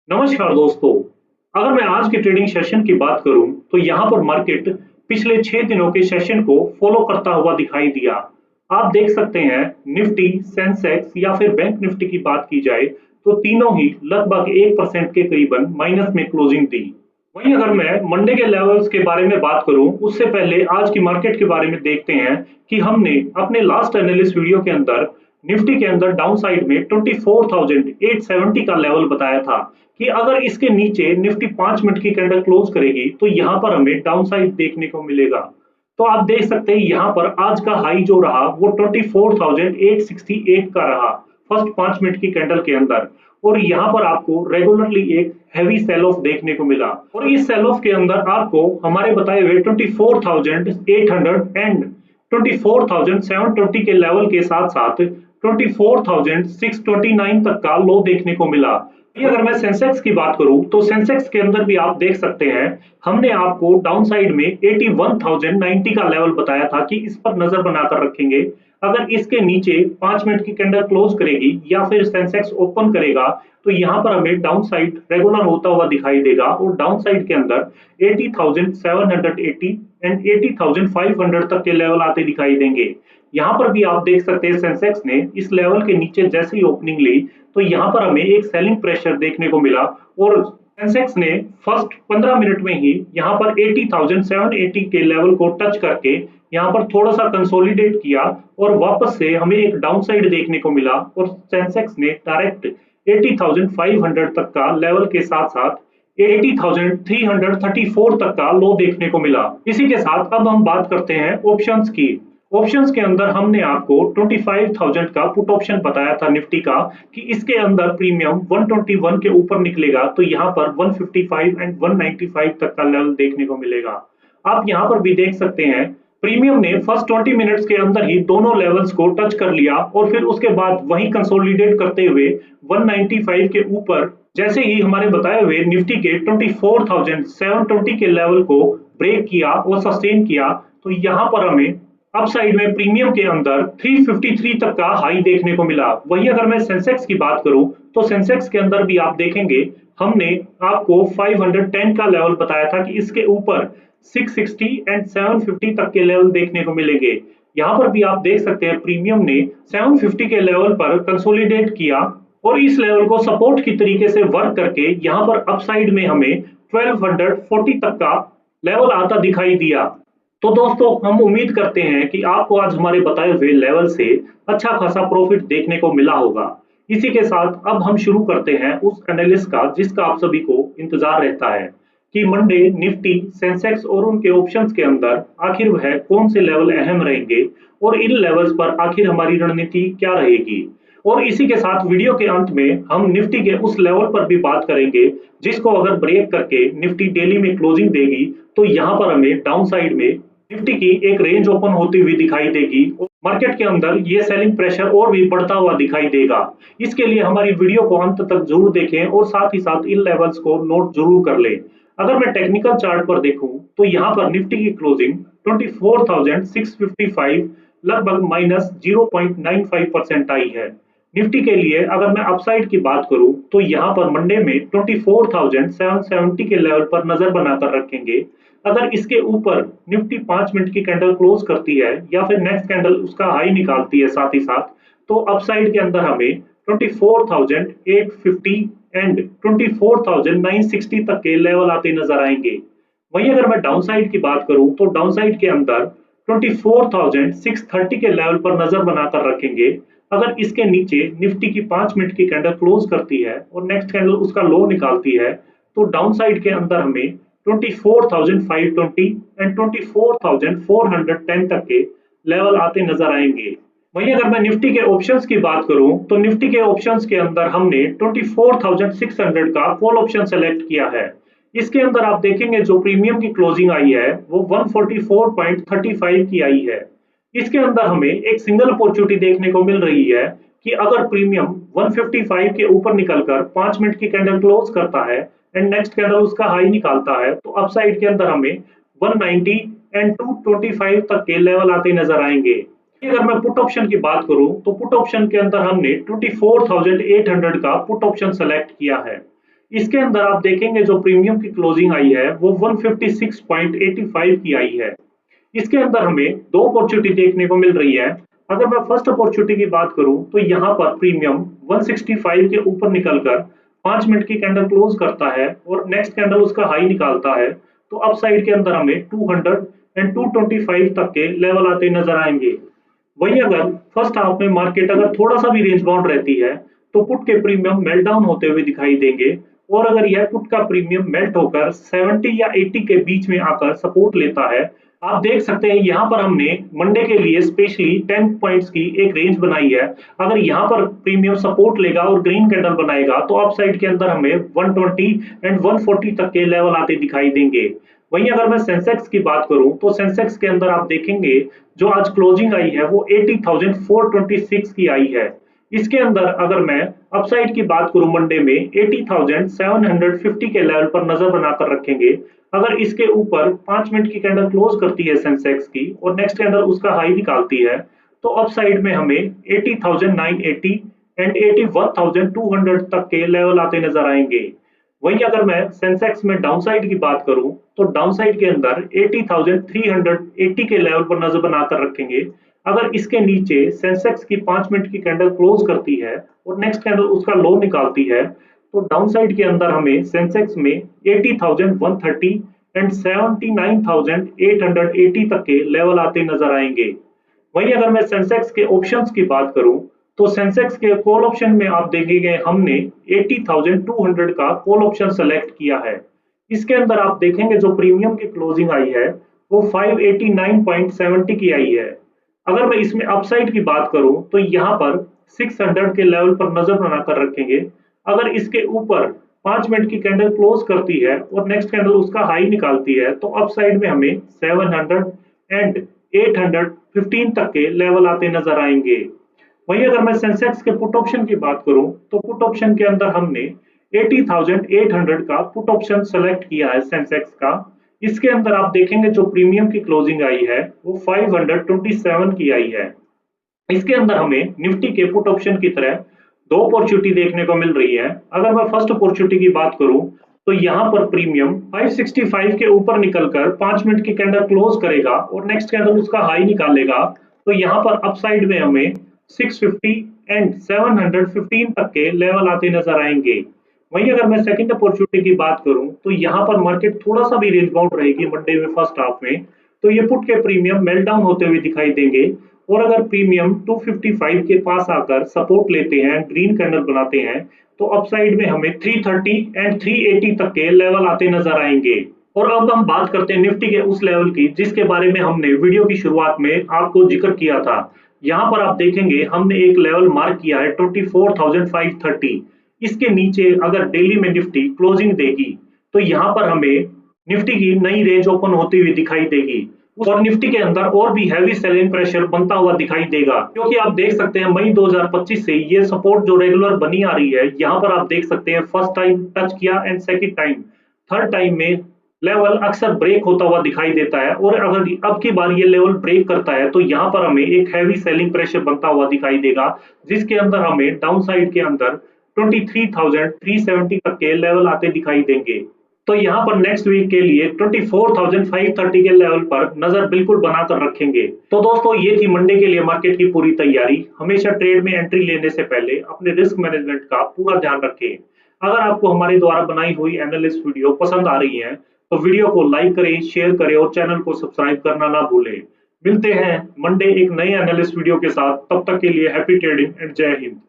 नमस्कार दोस्तों। अगर मैं आज के ट्रेडिंग सेशन की बात करूं तो यहां पर मार्केट पिछले 6 दिनों के सेशन को फॉलो करता हुआ दिखाई दिया। आप देख सकते हैं निफ्टी, सेंसेक्स या फिर बैंक निफ्टी की बात की जाए तो तीनों ही लगभग 1% के करीबन माइनस में क्लोजिंग दी। वहीं अगर मैं मंडे के लेवल्स के बारे में बात करूं उससे पहले आज की मार्केट के बारे में देखते हैं कि हमने अपने लास्ट एनालिस्ट वीडियो के अंदर निफ्टी के अंदर डाउन साइड में 24,870 का लेवल बताया था कि अगर इसके नीचे निफ्टी 5 मिनट की कैंडल क्लोज करेगी तो यहाँ पर हमें डाउन साइड देखने को मिलेगा। तो आप देख सकते हैं यहाँ पर आज का हाई जो रहा वो 24,868 का रहा फर्स्ट 5 मिनट की कैंडल के अंदर। और यहाँ पर आपको रेगुलरली एक हैवी सेल ऑफ देखने को मिला और इस सेल ऑफ के अंदर आपको हमारे बताए हुए 24,800 एंड 24,720 के लेवल के साथ साथ 24,629 तक का लो देखने को मिला। अगर मैं सेंसेक्स की बात करूं तो सेंसेक्स के अंदर भी आप देख सकते हैं हमने आपको डाउन साइड में 81,090 का लेवल बताया था कि इस पर नजर बनाकर रखेंगे। अगर इसके नीचे 5 मिनट की कैंडल क्लोज करेगी या फिर सेंसेक्स ओपन करेगा तो यहाँ पर हमें डाउन साइड रेगुलर होता हुआ दिखाई देगा और डाउन साइड के अंदर 80,780 एंड 80,500 तक के लेवल आते दिखाई देंगे। यहाँ पर भी आप देख सकते हैं सेंसेक्स ने इस लेवल के नीचे जैसे ही ओपनिंग ली तो यहाँ पर हमें एक सेलिंग प्रेशर देखने को मिला और सेंसेक्स ने फर्स्ट 15 मिनट में ही यहाँ पर 80,780 के लेवल को टच करके यहाँ पर थोड़ा सा कंसोलिडेट किया और वापस से हमें एक डाउन साइड देखने को मिला और सेंसेक्स ने डायरेक्ट 80,500 तक का लेवल के साथ साथ 80,334 तक का लो देखने को मिला। इसी के साथ अब हम बात करते हैं ऑप्शंस की। ऑप्शंस के अंदर हमने आपको 25,000 का पुट ऑप्शन बताया था निफ्टी का कि इसके अंदर प्रीमियम 121 के ऊपर निकलेगा तो यहाँ पर 155 एंड 195 तक का लेवल देखने को मिलेगा। आप यहाँ पर भी देख सकते हैं प्रीमियम ने फर्स्ट 20 मिनट्स के अंदर ही दोनों लेवल्स को टच कर लिया और फिर उसके बाद वही कंसोलिडेट करते हुए 195 के ऊपर जैसे ही हमारे बताए हुए निफ्टी के 24,720 के लेवल को ब्रेक किया और सस्टेन किया तो यहाँ पर हमें अप साइड में प्रीमियम के अंदर 353 तक का हाई देखने को मिला। वही अगर मैं सेंसेक्स की बात करूं तो सेंसेक्स के अंदर भी आप देखेंगे हमने आपको 510 का लेवल बताया था कि इसके ऊपर 660 एंड 750 तक के लेवल देखने को मिलेंगे। यहाँ पर भी आप देख सकते हैं प्रीमियम ने 750 के लेवल पर कंसोलिडेट किया और इस लेवल को सपोर्ट की तरीके से वर्क करके यहाँ पर अप साइड में हमें 1240 तक का लेवल आता दिखाई दिया। तो दोस्तों हम उम्मीद करते हैं कि आपको आज हमारे बताए हुए लेवल से अच्छा खासा प्रॉफिट देखने को मिला होगा। इसी के साथ अब हम शुरू करते हैं उस एनालिसिस का जिसका आप सभी को इंतजार रहता है कि मंडे निफ्टी, सेंसेक्स और उनके ऑप्शंस के अंदर आखिर वह कौन से लेवल अहम रहेंगे और इन लेवल्स पर आखिर हमारी रणनीति क्या रहेगी। और इसी के साथ वीडियो के अंत में हम निफ्टी के उस लेवल पर भी बात करेंगे जिसको अगर ब्रेक करके निफ्टी डेली में क्लोजिंग देगी तो यहाँ पर हमें डाउन साइड में निफ्टी की एक रेंज ओपन होती हुई दिखाई देगी और मार्केट के अंदर ये सेलिंग प्रेशर और भी बढ़ता हुआ दिखाई देगा। इसके लिए हमारी वीडियो को अंत तक जरूर देखें और साथ ही साथ इन लेवल्स को नोट जरूर कर लें। अगर मैं टेक्निकल चार्ट पर देखूं तो यहाँ पर निफ्टी की क्लोजिंग 24,655 लगभग माइनस 0.95% आई है। निफ्टी के लिए अगर मैं अपसाइड की बात करूं तो यहाँ पर मंडे में 24,770 के लेवल पर नजर बनाकर रखेंगे। अगर इसके ऊपर निफ्टी 5 मिनट की कैंडल क्लोज करती है या फिर नेक्स्ट कैंडल उसका हाई निकालती है साथ ही साथ तो अपसाइड के अंदर हमें 24,850 एंड 24,960 तक के लेवल आते नजर आएंगे। वहीं अगर मैं डाउन साइड की बात करूं तो डाउन साइड के अंदर 24,630 के लेवल पर नजर बनाकर रखेंगे। अगर इसके नीचे निफ्टी की 5 मिनट की कैंडल क्लोज करती है और नेक्स्ट कैंडल उसका लो निकालती है तो डाउन साइड के अंदर हमें 24,520 एंड 24,410 तक के लेवल आते नजर आएंगे। वहीं अगर मैं निफ्टी के ऑप्शंस की बात करूं तो निफ्टी के ऑप्शंस के अंदर हमने 24,600 का कॉल ऑप्शन सेलेक्ट किया है। इसके अंदर आप देखेंगे जो प्रीमियम की क्लोजिंग आई है वो 144.35 की आई है। इसके अंदर हमें एक सिंगल अपॉर्चुनिटी देखने को मिल रही है कि अगर प्रीमियम 155 के ऊपर निकलकर 5 मिनट की कैंडल क्लोज करता है एंड नेक्स्ट कैंडल उसका हाई निकालता है तो अपसाइड के अंदर हमें 190 एंड 225 तक के लेवल आते नजर आएंगे। अगर मैं पुट ऑप्शन की बात करूं तो पुट ऑप्शन के अंदर हमने 24,800 का पुट ऑप्शन सेलेक्ट किया है। इसके अंदर आप देखेंगे जो प्रीमियम की क्लोजिंग आई है वो 156.85 की आई है। इसके अंदर हमें दो अपॉर्चुनिटी देखने को मिल रही है। अगर मैं फर्स्ट अपॉर्चुनिटी की बात करूं तो यहाँ पर प्रीमियम 165 के ऊपर निकलकर 5 मिनट की कैंडल क्लोज करता है और नेक्स्ट कैंडल उसका हाई निकालता है, तो अपसाइड के अंदर हमें 200 एंड 225 तक के लेवल आते नजर आएंगे। वहीं अगर फर्स्ट हाफ में मार्केट अगर थोड़ा सा भी रेंज बाउंड रहती है तो पुट के प्रीमियम मेल्ट डाउन होते हुए दिखाई देंगे, और अगर यह पुट का प्रीमियम मेल्ट होकर 70 या 80 के बीच में आकर सपोर्ट लेता है, आप देख सकते हैं यहाँ पर हमने मंडे के लिए स्पेशली 10 पॉइंट्स की एक रेंज बनाई है। अगर यहाँ पर प्रीमियम सपोर्ट लेगा और ग्रीन कैंडल बनाएगा तो अपसाइड के अंदर हमें 120 एंड 140 तक के लेवल आते दिखाई देंगे। वहीं अगर मैं सेंसेक्स की बात करूं तो सेंसेक्स के अंदर आप देखेंगे जो आज क्लोजिंग आई है वो 80,426 की आई है। इसके अंदर अगर मैं अपसाइड की बात करूं मंडे में 80,750 के लेवल पर नजर बनाकर रखेंगे। अगर इसके ऊपर 5 मिनट की कैंडल क्लोज करती है सेंसेक्स की और नेक्स्ट कैंडल उसका हाई निकालती है तो अपसाइड में हमें 80,980 एंड 81,200 तक के लेवल आते नजर आएंगे। वहीं अगर मैं सेंसेक्स में डाउनसाइड की बात करूं तो डाउनसाइड के अंदर 80,380 के लेवल पर नजर बनाकर रखेंगे। अगर इसके नीचे सेंसेक्स की 5 मिनट की कैंडल क्लोज करती है और नेक्स्ट कैंडल उसका लो निकालती है तो डाउनसाइड के अंदर हमें सेंसेक्स में 80,130 एंड 79,880 तक के लेवल आते नजर आएंगे। वहीं अगर मैं सेंसेक्स के ऑप्शंस की बात करूं तो सेंसेक्स के कॉल ऑप्शन में आप देखेंगे हमने 80,200 का कॉल ऑप्शन सेलेक्ट किया है। इसके अंदर आप देखेंगे जो प्रीमियम की क्लोजिंग आई है वो 589.70 की आई है। अगर मैं इसमें अपसाइड की बात करूं तो यहाँ पर 600 के लेवल पर नजर बनाकर रखेंगे। अगर इसके ऊपर 5 मिनट की कैंडल क्लोज करती है और नेक्स्ट कैंडल उसका हाई निकालती है तो अपसाइड में हमें 700 एंड 815 तक के लेवल आते नजर आएंगे। वहीं अगर मैं सेंसेक्स के पुट ऑप्शन की बात करूं तो पुट ऑप्शन के अंदर हमने 80,800 का पुट ऑप्शन सेलेक्ट किया है सेंसेक्स का। इसके अंदर आप देखेंगे जो प्रीमियम की क्लोजिंग आई है वो 527 की आई है। इसके अंदर हमें निफ्टी के पुट ऑप्शन की तरह दो अपॉर्चुनिटी देखने को मिल रही है। अगर मैं फर्स्ट अपॉर्चुनिटी की बात करूं तो यहाँ पर प्रीमियम 565 के ऊपर निकलकर 5 मिनट की कैंडल क्लोज करेगा और नेक्स्ट कैंडल उसका हाई निकालेगा, तो यहाँ पर अपसाइड में हमें 650 एंड 715 तक के लेवल आते नजर आएंगे। वहीं अगर मैं सेकंड अपॉर्चुनिटी की बात करूं तो यहाँ पर मार्केट थोड़ा सा भी रेंज बाउंड रहेगी मंडे में फर्स्ट हाफ में, तो ये पुट के प्रीमियम मेल्ट डाउन होते हुए दिखाई देंगे, और अगर प्रीमियम 255 के पास आकर सपोर्ट लेते हैं, ग्रीन कैंडल बनाते हैं, तो अपसाइड में हमें 330 एंड 380 तक के लेवल आते नजर आएंगे। और अब हम बात करते हैं निफ्टी के उस लेवल की जिसके बारे में हमने वीडियो की शुरुआत में आपको जिक्र किया था। यहाँ पर आप देखेंगे हमने एक लेवल मार्क किया है 24,530। इसके नीचे अगर डेली में निफ्टी क्लोजिंग देगी तो यहाँ पर हमें निफ्टी की नई रेंज ओपन होती हुई दिखाई देगी और निफ्टी के अंदर और भी हैवी सेलिंग प्रेशर बनता हुआ दिखाई देगा, क्योंकि आप देख सकते हैं मई 2025 से ये सपोर्ट जो रेगुलर बनी आ रही है, यहाँ पर आप देख सकते हैं फर्स्ट टाइम टच किया and second time, third time में लेवल अक्सर ब्रेक होता हुआ दिखाई देता है, और अगर अब की बार ये लेवल ब्रेक करता है तो यहाँ पर हमें एक हैवी सेलिंग प्रेशर बनता हुआ दिखाई देगा, जिसके अंदर हमें डाउन साइड के अंदर 23,370 तक के लेवल आते दिखाई देंगे। तो यहाँ पर नेक्स्ट वीक के लिए 24,530 के लेवल पर नजर बिल्कुल बनाकर रखेंगे। तो दोस्तों ये थी मंडे के लिए मार्केट की पूरी तैयारी। हमेशा ट्रेड में एंट्री लेने से पहले अपने रिस्क मैनेजमेंट का पूरा ध्यान रखें। अगर आपको हमारे द्वारा बनाई हुई एनालिस्ट वीडियो पसंद आ रही है तो वीडियो को लाइक करें, शेयर करें और चैनल को सब्सक्राइब करना ना भूलें। मिलते हैं मंडे एक नए एनालिस्ट वीडियो के साथ, तब तक के लिए हैप्पी ट्रेडिंग एंड जय हिंद।